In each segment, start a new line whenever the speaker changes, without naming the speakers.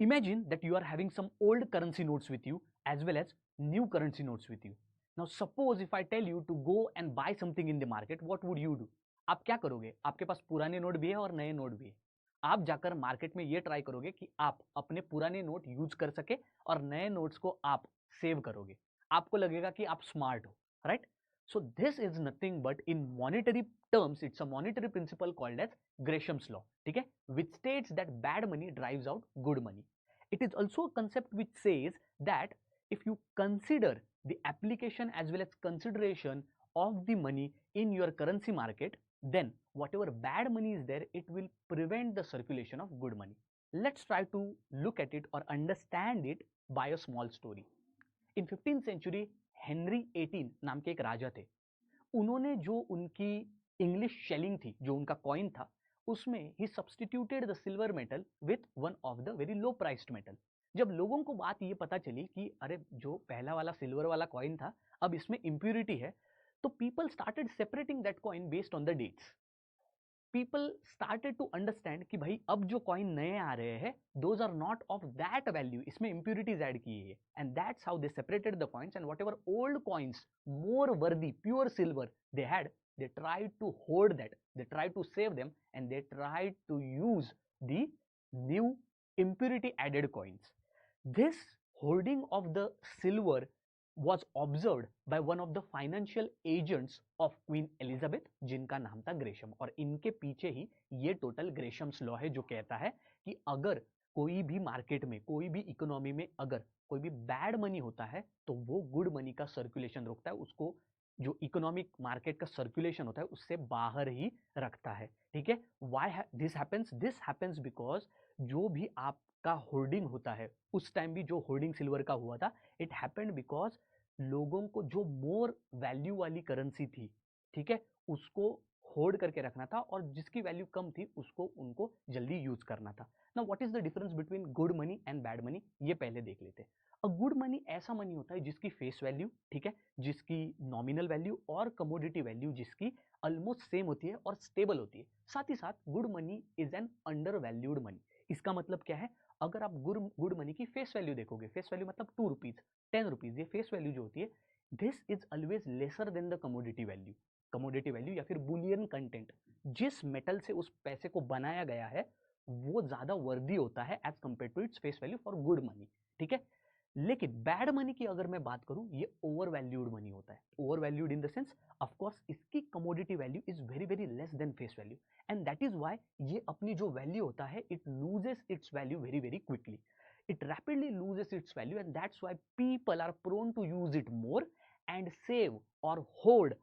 Imagine that you are having some old currency notes with you as well as new currency notes with you. Now suppose if I tell you to go and buy something in the market, what would you do? आप क्या करोगे? आपके पास पुराने note भी है और नए note भी है. आप जाकर मार्केट में ये ट्राई करोगे कि आप अपने पुराने नोट यूज कर सके और नए नोट्स को आप सेव करोगे. आपको लगेगा कि आप स्मार्ट हो, right? So this is nothing but in monetary terms, it's a monetary principle called as Gresham's law, ठीक है? Which states that bad money drives out good money. It is also a concept which says that if you consider the application as well as consideration of the money in your currency market, then whatever bad money is there, it will prevent the circulation of good money. Let's try to look at it or understand it by a small story. In 15th century, Henry 18 नाम के एक राजा थे. उन्होंने जो उनकी English shelling थी, जो उनका कॉइन था, उसमें ही substituted the silver metal with one of the very low priced metal. जब लोगों को बात ये पता चली कि अरे जो पहला वाला सिल्वर वाला कॉइन था अब इसमें इम्प्यूरिटी है, तो people started separating that coin based on the dates. people started to understand कि भाई अब जो कॉइन नए आ रहे हैं those are not of that value, इसमें impurities ऐड की है, and that's how they separated the coins, and whatever old coins more worthy pure silver they had, they tried to hoard that, they tried to save them, and they tried to use the new impurity added coins. This hoarding of the silver was observed by one of the financial agents of Queen Elizabeth, जिनका नाम था Gresham. और इनके पीछे ही ये total ग्रेशम्स law है जो कहता है कि अगर कोई भी मार्केट में, कोई भी इकोनॉमी में अगर कोई भी बैड मनी होता है तो वो गुड मनी का सर्कुलेशन रोकता है, उसको जो इकोनॉमिक मार्केट का सर्कुलेशन होता है उससे बाहर ही रखता है. ठीक है? Why this happens? This happens because जो भी आपका होर्डिंग होता है, उस टाइम भी जो होर्डिंग सिल्वर का हुआ था, इट हैपेंड बिकॉज लोगों को जो मोर वैल्यू वाली करेंसी थी, ठीक है, उसको होल्ड करके रखना था, और जिसकी वैल्यू कम थी उसको उनको जल्दी यूज करना था. Now what is the difference between good money and bad money, ये पहले देख लेते हैं. अ गुड मनी ऐसा मनी होता है जिसकी फेस वैल्यू, ठीक है, जिसकी नॉमिनल वैल्यू और कमोडिटी वैल्यू जिसकी ऑलमोस्ट सेम होती है और स्टेबल होती है. साथ ही साथ good money is an under valued money. इसका मतलब क्या है? अगर आप गुड मनी की फेस वैल्यू देखोगे, फेस वैल्यू मतलब 2 रुपीज, 10 रुपीज, ये फेस वैल्यू जो होती है, this is always lesser than the commodity value. Commodity value या फिर बुलियन कंटेंट, जिस मेटल से उस पैसे को बनाया गया है, वो ज्यादा वर्दी होता है as compare to its face value for good money. ठीक है? लेकिन बैड मनी की अगर मैं बात करूं, ये ओवर वैल्यूड मनी होता है. Over valued in the sense, of course इसकी commodity value is very very less than face value, and that is why ये अपनी जो वैल्यू होता है, it loses its value very very quickly. It rapidly loses its value, and that's why people are prone to use it more and save or hold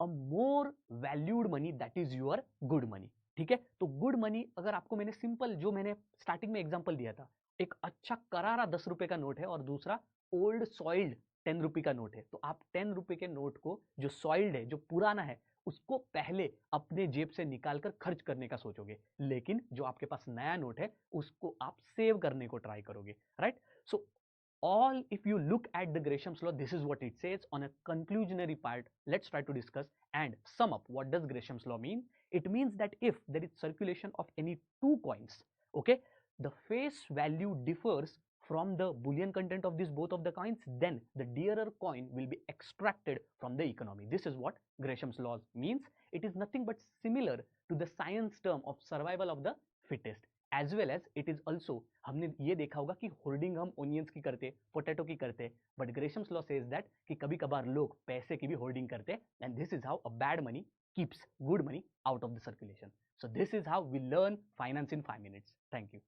a more valued money, that is your good money. ठीक है? तो good money, अगर आपको मैंने simple, जो मैंने starting में example दिया था, एक अच्छा करारा 10 रुपए का नोट है और दूसरा ओल्ड सॉइल्ड 10 रुपए का नोट है, तो आप 10 रुपए के नोट को, जो सॉइल्ड है, जो पुराना है, उसको पहले अपने जेब से निकालकर खर्च करने का सोचोगे, लेकिन जो आपके पास नया नोट है उसको आप सेव करने को ट्राई करोगे, right? So all, if you look at the Gresham's law, this is what it says. On a conclusionary part, let's try to discuss and sum up what does Gresham's law mean. It means that if there is circulation of any two coins, okay, the face value differs from the bullion content of this both of the coins, then the dearer coin will be extracted from the economy. This is what Gresham's law means. It is nothing but similar to the science term of survival of the fittest. As well as it is also, हमने ये देखा होगा कि holding हम onions की करते, potato की करते, बट ग्रेशम्स लॉ सेज दैट कि कभी कभार लोग पैसे की भी होल्डिंग करते, and this is how a bad money keeps good money out of the circulation. So this is how we learn finance in 5 minutes. Thank you.